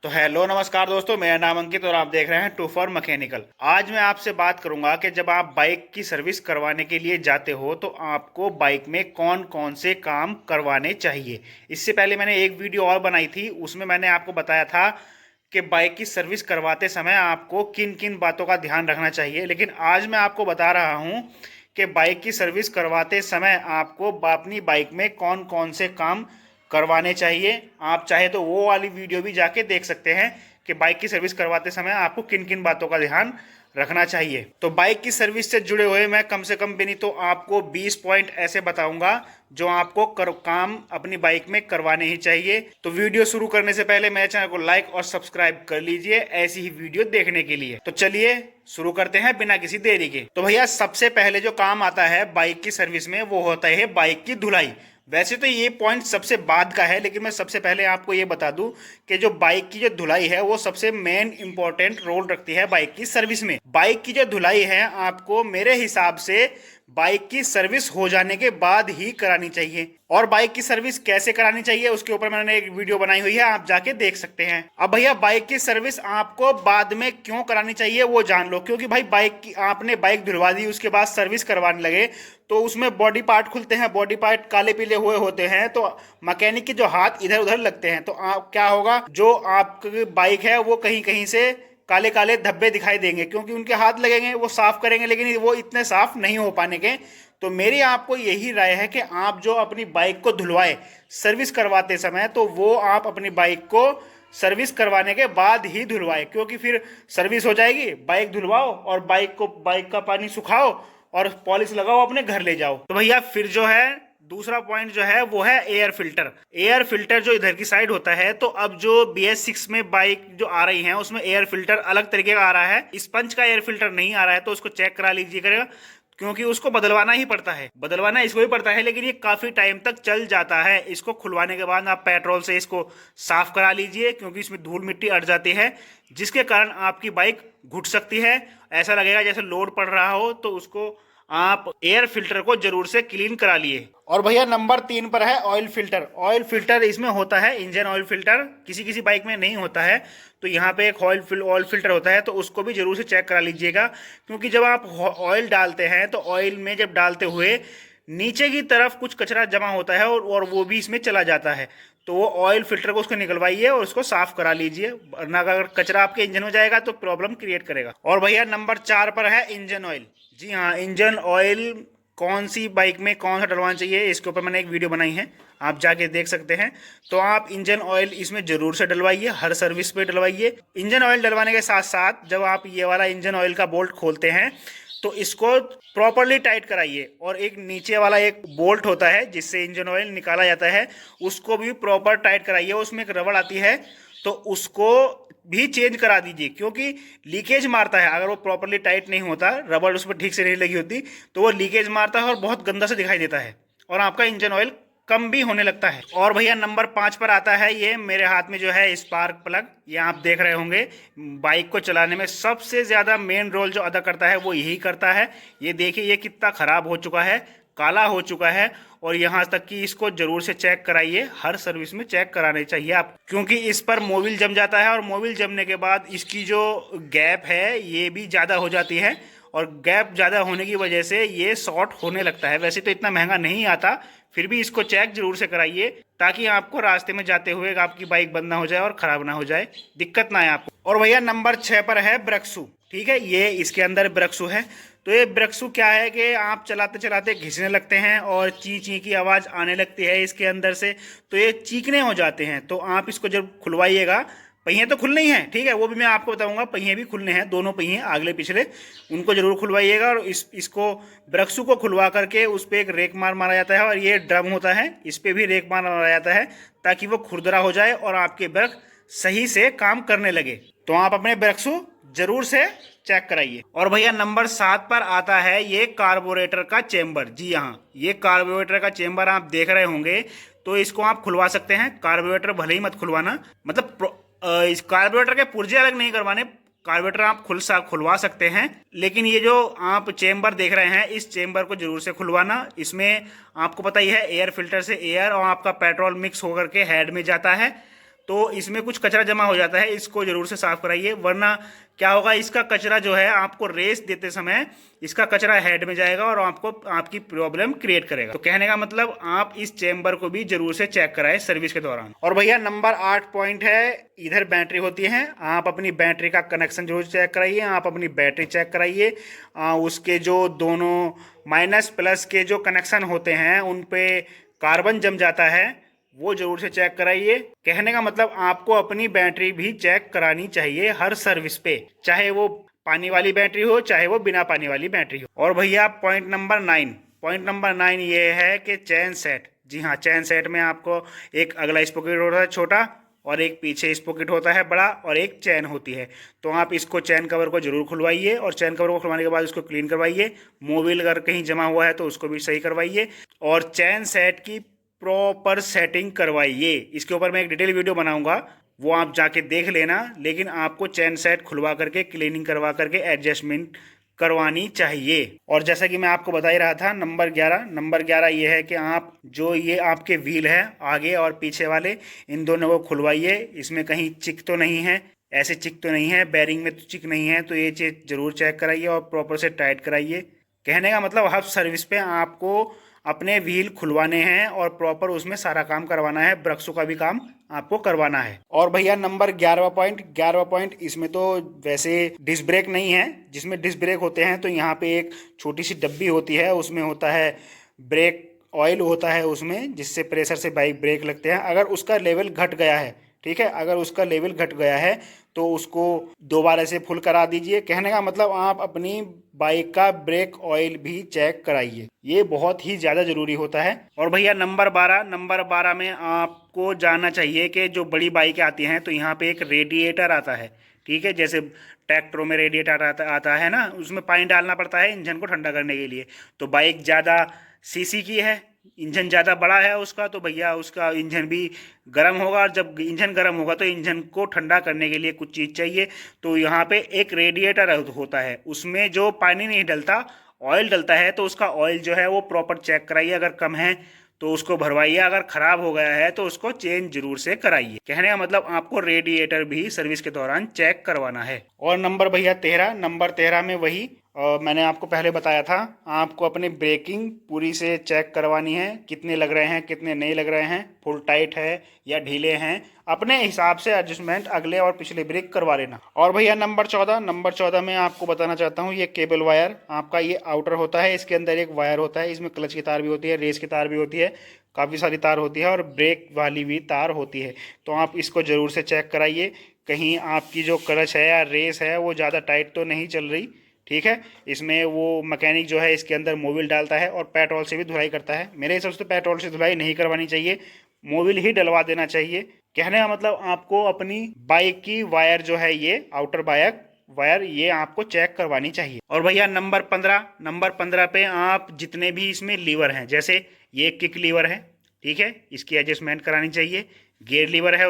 तो हेलो नमस्कार दोस्तों, मेरा नाम अंकित और आप देख रहे हैं टू फॉर मैकेनिकल। आज मैं आपसे बात करूंगा कि जब आप बाइक की सर्विस करवाने के लिए जाते हो तो आपको बाइक में कौन कौन से काम करवाने चाहिए। इससे पहले मैंने एक वीडियो और बनाई थी, उसमें मैंने आपको बताया था कि बाइक की सर्विस करवाते समय आपको किन किन बातों का ध्यान रखना चाहिए। लेकिन आज मैं आपको बता रहा हूँ कि बाइक की सर्विस करवाते समय आपको अपनी बाइक में कौन कौन से काम करवाने चाहिए। आप चाहे तो वो वाली वीडियो भी जाके देख सकते हैं कि बाइक की सर्विस करवाते समय आपको किन किन बातों का ध्यान रखना चाहिए। तो बाइक की सर्विस से जुड़े हुए मैं कम से कम भी नहीं तो आपको 20 पॉइंट ऐसे बताऊंगा जो आपको काम अपनी बाइक में करवाने ही चाहिए। तो वीडियो शुरू करने से पहले मेरे चैनल को लाइक और सब्सक्राइब कर लीजिए ऐसी ही वीडियो देखने के लिए। तो चलिए शुरू करते हैं बिना किसी देरी के। तो भैया सबसे पहले जो काम आता है बाइक की सर्विस में वो होता है बाइक की धुलाई। वैसे तो ये पॉइंट सबसे बाद का है, लेकिन मैं सबसे पहले आपको ये बता दूं कि जो बाइक की जो धुलाई है वो सबसे मेन इंपॉर्टेंट रोल रखती है बाइक की सर्विस में। बाइक की जो धुलाई है आपको मेरे हिसाब से बाइक की सर्विस हो जाने के बाद ही करानी चाहिए। और बाइक की सर्विस कैसे करानी चाहिए उसके ऊपर मैंने एक वीडियो बनाई हुई है, आप जाके देख सकते हैं। अब भैया बाइक की सर्विस आपको बाद में क्यों करानी चाहिए वो जान लो। क्योंकि भाई बाइक की आपने बाइक धुलवा दी, उसके बाद सर्विस करवाने लगे तो उसमें बॉडी पार्ट खुलते हैं, बॉडी पार्ट काले पीले हुए होते हैं, तो मैकेनिक के जो हाथ इधर उधर लगते हैं तो क्या होगा, जो आपकी बाइक है वो कहीं कहीं से काले काले धब्बे दिखाई देंगे क्योंकि उनके हाथ लगेंगे, वो साफ करेंगे लेकिन वो इतने साफ नहीं हो पाने के। तो मेरी आपको यही राय है कि आप जो अपनी बाइक को धुलवाए सर्विस करवाते समय तो वो आप अपनी बाइक को सर्विस करवाने के बाद ही धुलवाए, क्योंकि फिर सर्विस हो जाएगी, बाइक धुलवाओ और बाइक का पानी सुखाओ और पॉलिश लगाओ, अपने घर ले जाओ। तो भैया फिर जो है दूसरा पॉइंट जो है वो है एयर फिल्टर। एयर फिल्टर जो इधर की साइड होता है, तो अब जो BS6 में बाइक जो आ रही है उसमें एयर फिल्टर अलग तरीके का आ रहा है, स्पंज का एयर फिल्टर नहीं आ रहा है, तो उसको चेक करा लीजिएगा क्योंकि उसको बदलवाना ही पड़ता है, बदलवाना इसको ही पड़ता है, लेकिन ये काफी टाइम तक चल जाता है। इसको खुलवाने के बाद आप पेट्रोल से इसको साफ करा लीजिए क्योंकि इसमें धूल मिट्टी अट जाती है जिसके कारण आपकी बाइक घुट सकती है, ऐसा लगेगा जैसे लोड पड़ रहा हो। तो उसको आप एयर फिल्टर को जरूर से क्लीन करा लिए। और भैया नंबर 3 पर है ऑयल फिल्टर। ऑयल फिल्टर इसमें होता है इंजन ऑयल फिल्टर, किसी किसी बाइक में नहीं होता है, तो यहाँ पे एक ऑयल फिल्टर होता है, तो उसको भी जरूर से चेक करा लीजिएगा क्योंकि जब आप ऑयल डालते हैं तो ऑयल में जब डालते हुए नीचे की तरफ कुछ कचरा जमा होता है और वो भी इसमें चला जाता है, तो वो ऑयल फिल्टर को उसको निकलवाइए और उसको साफ करा लीजिए, वरना अगर कचरा आपके इंजन में जाएगा तो प्रॉब्लम क्रिएट करेगा। और भैया नंबर 4 पर है इंजन ऑयल। जी हाँ, इंजन ऑयल कौन सी बाइक में कौन सा डलवाना चाहिए इसके ऊपर मैंने एक वीडियो बनाई है, आप जाके देख सकते हैं। तो आप इंजन ऑयल इसमें जरूर से डलवाइए, हर सर्विस पे डलवाइए। इंजन ऑयल डलवाने के साथ साथ जब आप ये वाला इंजन ऑयल का बोल्ट खोलते हैं तो इसको प्रॉपरली टाइट कराइए, और एक नीचे वाला एक बोल्ट होता है जिससे इंजन ऑयल निकाला जाता है उसको भी प्रॉपर टाइट कराइए। उसमें एक रबड़ आती है तो उसको भी चेंज करा दीजिए क्योंकि लीकेज मारता है, अगर वो प्रॉपरली टाइट नहीं होता, रबड़ उस पर ठीक से नहीं लगी होती तो वो लीकेज मारता है और बहुत गंदा से दिखाई देता है और आपका इंजन ऑयल कम भी होने लगता है। और भैया नंबर 5 पर आता है, ये मेरे हाथ में जो है स्पार्क प्लग, ये आप देख रहे होंगे। बाइक को चलाने में सबसे ज़्यादा मेन रोल जो अदा करता है वो यही करता है। ये देखिए ये कितना ख़राब हो चुका है, काला हो चुका है, और यहाँ तक कि इसको जरूर से चेक कराइए, हर सर्विस में चेक कराने चाहिए आप, क्योंकि इस पर मोबिल जम जाता है और मोबिल जमने के बाद इसकी जो गैप है ये भी ज़्यादा हो जाती है और गैप ज़्यादा होने की वजह से ये शॉर्ट होने लगता है। वैसे तो इतना महंगा नहीं आता, फिर भी इसको चेक जरूर से कराइए ताकि आपको रास्ते में जाते हुए आपकी बाइक बंद ना हो जाए और ख़राब ना हो जाए, दिक्कत ना आए आपको। और भैया नंबर 6 पर है ब्रेक्सू। ठीक है, ये इसके अंदर ब्रेक्सू है। तो ये ब्रेक्सू क्या है कि आप चलाते चलाते घिसने लगते हैं और ची ची की आवाज़ आने लगती है इसके अंदर से, तो ये चीखने हो जाते हैं। तो आप इसको जब खुलवाइएगा, पहिए तो खुलने ही हैं, ठीक है, वो भी मैं आपको बताऊंगा, पहिए भी खुलने हैं, दोनों पहिए आगले पिछले, उनको जरूर खुलवाइएगा। और इसको ब्रेक्सू को खुलवा करके उस पर एक रेक मारा जाता है, और ये ड्रम होता है इस पर भी रेक मारा जाता है ताकि वो खुरदरा हो जाए और आपके ब्रेक सही से काम करने लगे। तो आप अपने ब्रेक्सू जरूर से चेक कराइए। और भैया नंबर 7 पर आता है ये कार्बोरेटर का चेंबर। जी हाँ, ये कार्बोरेटर का चेंबर आप देख रहे होंगे, तो इसको आप खुलवा सकते हैं। कार्बोरेटर भले ही मत खुलवाना, मतलब इस कार्बोरेटर के पुर्जे अलग नहीं करवाने, कार्बोरेटर आप खुलवा सकते हैं, लेकिन ये जो आप चेंबर देख रहे हैं इस चेंबर को जरूर से खुलवाना। इसमें आपको पता ही है एयर फिल्टर से एयर और आपका पेट्रोल मिक्स होकर के हेड में जाता है, तो इसमें कुछ कचरा जमा हो जाता है, इसको जरूर से साफ कराइए, वरना क्या होगा, इसका कचरा जो है आपको रेस देते समय इसका कचरा हेड में जाएगा और आपको आपकी प्रॉब्लम क्रिएट करेगा। तो कहने का मतलब आप इस चेम्बर को भी जरूर से चेक कराएं सर्विस के दौरान। और भैया नंबर 8 पॉइंट है, इधर बैटरी होती है, आप अपनी बैटरी का कनेक्शन जरूर चेक कराइए, आप अपनी बैटरी चेक कराइए, उसके जो दोनों माइनस प्लस के जो कनेक्शन होते हैं उन पे कार्बन जम जाता है, वो जरूर से चेक कराइए। कहने का मतलब आपको अपनी बैटरी भी चेक करानी चाहिए हर सर्विस पे, चाहे वो पानी वाली बैटरी हो चाहे वो बिना पानी वाली बैटरी हो। और भैया पॉइंट नंबर 9 ये है कि चैन सेट। जी हाँ, चैन सेट में आपको एक अगला स्पॉकेट होता है छोटा और एक पीछे स्पॉकेट होता है बड़ा और एक चैन होती है। तो आप इसको चैन कवर को जरूर खुलवाइए और चैन कवर को खुलवाने के बाद उसको क्लीन करवाइए। मोबिल अगर कहीं जमा हुआ है तो उसको भी सही करवाइए और चैन सेट की प्रॉपर सेटिंग करवाइए। इसके ऊपर मैं एक डिटेल वीडियो बनाऊंगा, वो आप जाके देख लेना। लेकिन आपको चैन सेट खुलवा करके क्लीनिंग करवा करके एडजस्टमेंट करवानी चाहिए। और जैसा कि मैं आपको बता ही रहा था, नंबर 11 ये है कि आप जो ये आपके व्हील है आगे और पीछे वाले, इन दोनों को खुलवाइए। इसमें कहीं चिक तो नहीं है, ऐसे चिक तो नहीं है, बैरिंग में तो चिक नहीं है, तो ये चीज़ जरूर चेक कराइए और प्रॉपर से टाइट कराइए। कहने का मतलब हर सर्विस पे आपको अपने व्हील खुलवाने हैं और प्रॉपर उसमें सारा काम करवाना है, ब्रक्सों का भी काम आपको करवाना है। और भैया नंबर 11वां पॉइंट, इसमें तो वैसे डिस्क ब्रेक नहीं है। जिसमें डिस्क ब्रेक होते हैं तो यहाँ पे एक छोटी सी डब्बी होती है, उसमें होता है ब्रेक ऑयल होता है उसमें, जिससे प्रेशर से बाइक ब्रेक लगते हैं। अगर उसका लेवल घट गया है, ठीक है, अगर उसका लेवल घट गया है तो उसको दोबारा से फुल करा दीजिए। कहने का मतलब आप अपनी बाइक का ब्रेक ऑयल भी चेक कराइए, ये बहुत ही ज़्यादा ज़रूरी होता है। और भैया नंबर 12 में आपको जानना चाहिए कि जो बड़ी बाइकें आती हैं तो यहाँ पे एक रेडिएटर आता है, ठीक है, जैसे ट्रैक्टरों में रेडिएटर आता है ना, उसमें पानी डालना पड़ता है इंजन को ठंडा करने के लिए। तो बाइक ज़्यादा सीसी की है, इंजन ज़्यादा बड़ा है उसका, तो भैया उसका इंजन भी गर्म होगा, और जब इंजन गर्म होगा तो इंजन को ठंडा करने के लिए कुछ चीज़ चाहिए। तो यहाँ पे एक रेडिएटर होता है, उसमें जो पानी नहीं डलता, ऑयल डलता है, तो उसका ऑयल जो है वो प्रॉपर चेक कराइए। अगर कम है तो उसको भरवाइए, अगर ख़राब हो गया है तो उसको चेंज जरूर से कराइए। कहने का मतलब आपको रेडिएटर भी सर्विस के दौरान चेक करवाना है। और नंबर भैया 13, नंबर 13 में वही मैंने आपको पहले बताया था, आपको अपनी ब्रेकिंग पूरी से चेक करवानी है, कितने लग रहे हैं कितने नहीं लग रहे हैं, फुल टाइट है या ढीले हैं, अपने हिसाब से एडजस्टमेंट अगले और पिछले ब्रेक करवा लेना। और भैया नंबर 14 में आपको बताना चाहता हूँ, ये केबल वायर आपका ये आउटर होता है, इसके अंदर एक वायर होता है, इसमें क्लच की तार भी होती है, रेस की तार भी होती है, काफ़ी सारी तार होती है और ब्रेक वाली भी तार होती है। तो आप इसको ज़रूर से चेक कराइए, कहीं आपकी जो क्लच है या रेस है वो ज़्यादा टाइट तो नहीं चल रही, ठीक है। इसमें वो मैकेनिक जो है इसके अंदर मोबिल डालता है और पेट्रोल से भी धुलाई करता है। मेरे हिसाब से तो पेट्रोल से धुलाई नहीं करवानी चाहिए, मोबिल ही डलवा देना चाहिए। कहने का मतलब आपको अपनी बाइक की वायर जो है, ये आउटर वायर ये आपको चेक करवानी चाहिए। और भैया नंबर 15 पे आप जितने भी इसमें लीवर हैं, जैसे ये किक लीवर है, ठीक है, इसकी एडजस्टमेंट करानी चाहिए। गियर लीवर है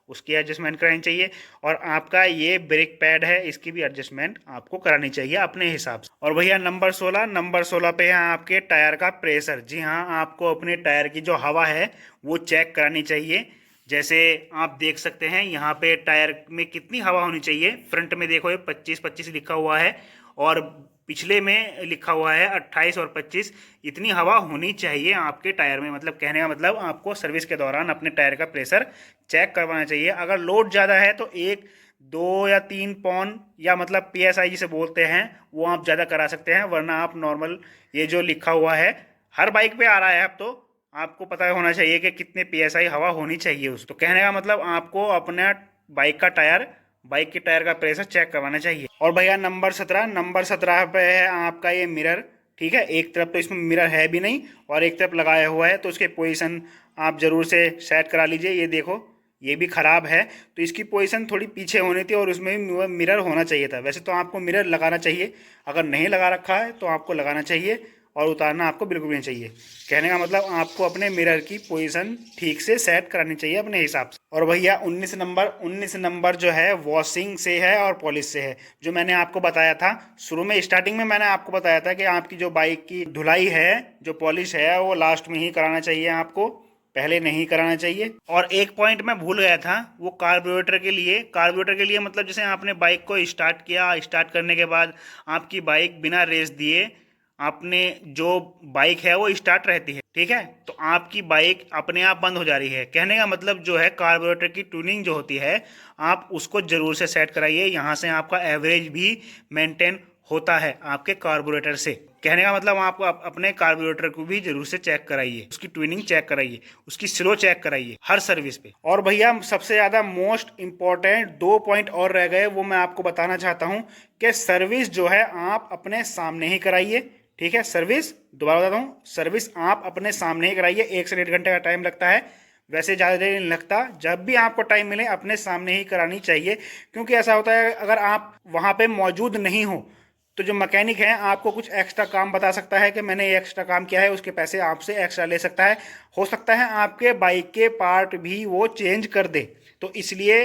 उसकी एडजस्टमेंट करानी चाहिए। और आपका ये ब्रेक पैड है, इसकी भी एडजस्टमेंट आपको करानी चाहिए अपने हिसाब से। और भैया नंबर 16 पे है आपके टायर का प्रेशर। जी हाँ, आपको अपने टायर की जो हवा है वो चेक करानी चाहिए। जैसे आप देख सकते हैं यहाँ पे टायर में कितनी हवा होनी चाहिए। फ्रंट में देखो ये 25 लिखा हुआ है और पिछले में लिखा हुआ है 28 और 25। इतनी हवा होनी चाहिए आपके टायर में। मतलब कहने का मतलब आपको सर्विस के दौरान अपने टायर का प्रेशर चेक करवाना चाहिए। अगर लोड ज़्यादा है तो 1, 2 या 3 पौन या मतलब PSI जिसे बोलते हैं वो आप ज़्यादा करा सकते हैं, वरना आप नॉर्मल ये जो लिखा हुआ है हर बाइक पे आ रहा है, अब तो आपको पता होना चाहिए कि कितने PSI हवा होनी चाहिए उस। तो कहने का मतलब आपको अपना बाइक के टायर का प्रेशर चेक करवाना चाहिए। और भैया नंबर 17 पे है आपका ये मिरर, ठीक है। एक तरफ तो इसमें मिरर है भी नहीं और एक तरफ लगाया हुआ है, तो उसके पोजीशन आप ज़रूर से सेट करा लीजिए। ये देखो ये भी ख़राब है, तो इसकी पोजीशन थोड़ी पीछे होनी थी और उसमें भी मिरर होना चाहिए था। वैसे तो आपको मिरर लगाना चाहिए, अगर नहीं लगा रखा है तो आपको लगाना चाहिए और उतारना आपको बिल्कुल नहीं चाहिए। कहने का मतलब आपको अपने मिरर की पोजीशन ठीक से सेट करानी चाहिए अपने हिसाब से। और भैया 19 नंबर जो है वॉशिंग से है और पॉलिश से है। जो मैंने आपको बताया था शुरू में, स्टार्टिंग में मैंने आपको बताया था कि आपकी जो बाइक की धुलाई है, जो पॉलिश है, वो लास्ट में ही कराना चाहिए आपको। पहले नहीं कराना चाहिए। और एक पॉइंट मैं भूल गया था, वो कार्बोरेटर के लिए मतलब जैसे आपने बाइक को स्टार्ट किया, स्टार्ट करने के बाद आपकी बाइक बिना रेस दिए आपने जो बाइक है वो स्टार्ट रहती है, ठीक है, तो आपकी बाइक अपने आप बंद हो जा रही है। कहने का मतलब जो है कार्बोरेटर की ट्यूनिंग जो होती है आप उसको जरूर से सेट कराइए, यहाँ से आपका एवरेज भी मेंटेन होता है आपके कार्बोरेटर से। कहने का मतलब आप अपने कार्बोरेटर को भी जरूर से चेक कराइए, उसकी ट्यूनिंग चेक कराइए, उसकी स्लो चेक कराइए हर सर्विस पे। और भैया सबसे ज़्यादा मोस्ट इंपॉर्टेंट 2 पॉइंट और रह गए, वो मैं आपको बताना चाहता हूँ कि सर्विस जो है आप अपने सामने ही कराइए, ठीक है। सर्विस दोबारा बताता हूँ, सर्विस आप अपने सामने ही कराइए। 1 से 1.5 घंटे का टाइम लगता है, वैसे ज़्यादा देर नहीं लगता। जब भी आपको टाइम मिले अपने सामने ही करानी चाहिए, क्योंकि ऐसा होता है अगर आप वहाँ पे मौजूद नहीं हो तो जो मैकेनिक है आपको कुछ एक्स्ट्रा काम बता सकता है कि मैंने ये एक्स्ट्रा काम किया है, उसके पैसे आपसे एक्स्ट्रा ले सकता है। हो सकता है आपके बाइक के पार्ट भी वो चेंज कर दे। तो इसलिए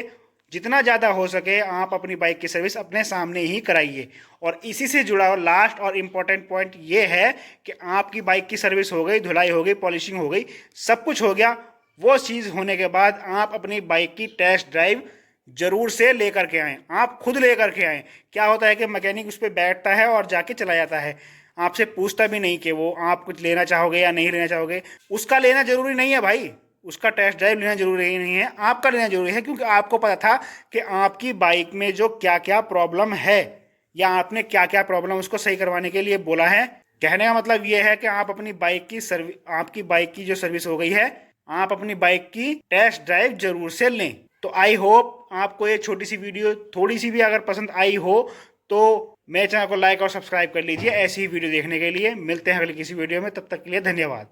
जितना ज़्यादा हो सके आप अपनी बाइक की सर्विस अपने सामने ही कराइए। और इसी से जुड़ा हुआ लास्ट और इम्पोर्टेंट पॉइंट ये है कि आपकी बाइक की सर्विस हो गई, धुलाई हो गई, पॉलिशिंग हो गई, सब कुछ हो गया। वो चीज़ होने के बाद आप अपनी बाइक की टेस्ट ड्राइव जरूर से लेकर के आएँ, आप खुद लेकर के आएँ। क्या होता है कि मैकेनिक उस पर बैठता है और जाके चला जाता है, आपसे पूछता भी नहीं कि वो आप कुछ लेना चाहोगे या नहीं लेना चाहोगे। उसका लेना जरूरी नहीं है भाई, उसका टेस्ट ड्राइव लेना जरूरी नहीं है, आपका लेना जरूरी है, क्योंकि आपको पता था कि आपकी बाइक में जो क्या क्या प्रॉब्लम है या आपने क्या क्या प्रॉब्लम उसको सही करवाने के लिए बोला है। कहने का मतलब ये है कि आप अपनी बाइक की आपकी बाइक की जो सर्विस हो गई है, आप अपनी बाइक की टेस्ट ड्राइव जरूर से लें। तो आई होप आपको ये छोटी सी वीडियो थोड़ी सी भी अगर पसंद आई हो तो मेरे चैनल को लाइक और सब्सक्राइब कर लीजिए। ऐसी ही वीडियो देखने के लिए मिलते हैं अगली किसी वीडियो में, तब तक के लिए धन्यवाद।